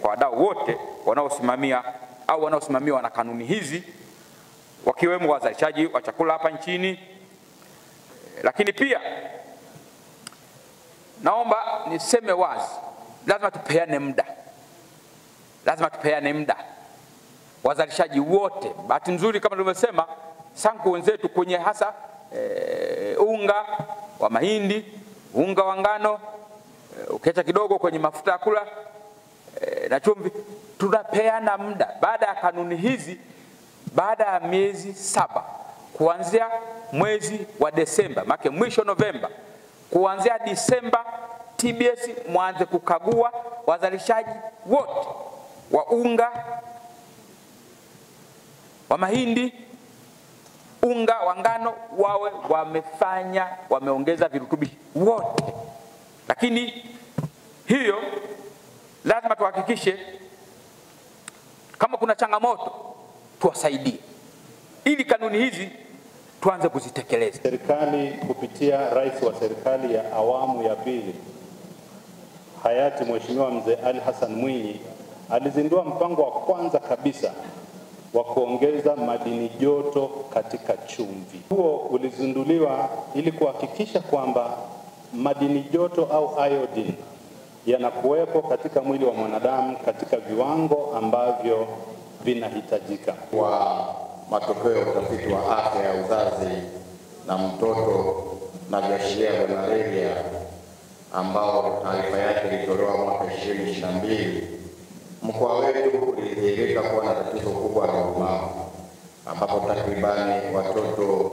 kwa wadau wote wanaosimamia au wanaosimamiwa na kanuni hizi, wakiwemo wazalishaji wa chakula hapa nchini. Lakini pia naomba niseme wazi, lazima tupeane muda. Lazima tupeane muda. Wazalishaji wote, bahati nzuri kama tulivyosema, SANCO wenzetu kwenye hasa unga wa mahindi, unga wa ngano, ukiacha kidogo kwenye mafuta ya kula na chumvi, tunapeana muda. Baada ya kanuni hizi, baada ya miezi 7, kuanzia mwezi wa Desemba, maana mwisho Novemba, kuanzia Disemba, TBS mwanze kukagua wazalishaji wote wa unga wa mahindi, unga wa ngano, wawe wameongeza virutubishi wote. Lakini hiyo lazima tuhakikishe kama kuna changamoto tuwasaidie, ili kanuni hizi tuanze kuzitekeleza. Serikali kupitia rais wa serikali ya awamu ya pili hayati Mheshimiwa Mzee Ali Hassan Mwinyi alizindua mpango wa kwanza kabisa wa kuongeza madini joto katika chumvi. Huo ulizinduliwa ili kuhakikisha kwamba madini joto au iodine yanakuwepo katika mwili wa mwanadamu katika viwango ambavyo vinahitajika. Kwa matokeo ya utafiti wa afya ya uzazi na mtoto na viashiria vya malaria ambao taarifa yake ilitolewa mwaka 2022, mkoa wetu ulidhihirika kuwa na tatizo kubwa la udumavu, ambapo takribani watoto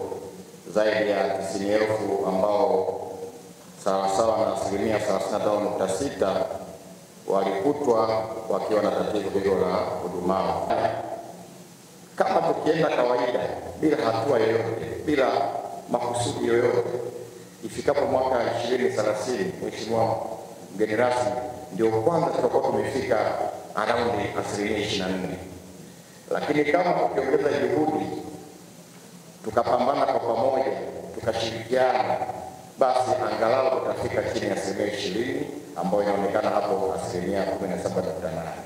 zaidi ya 90,000 ambao sawasawa na 35.6% walikutwa wakiwa na tatizo hilo la udumavu. Kama tukienda kawaida bila hatua yoyote, bila makusudi yoyote, ifikapo mwaka 2030, Mheshimiwa mgeni rasmi, ndio kwanza tutakuwa tumefika around 24%. Lakini kama tukiongeza juhudi, tukapambana kwa pamoja, tukashirikiana, basi angalau tutafika chini ya 20%, ambayo inaonekana hapo 17.8%.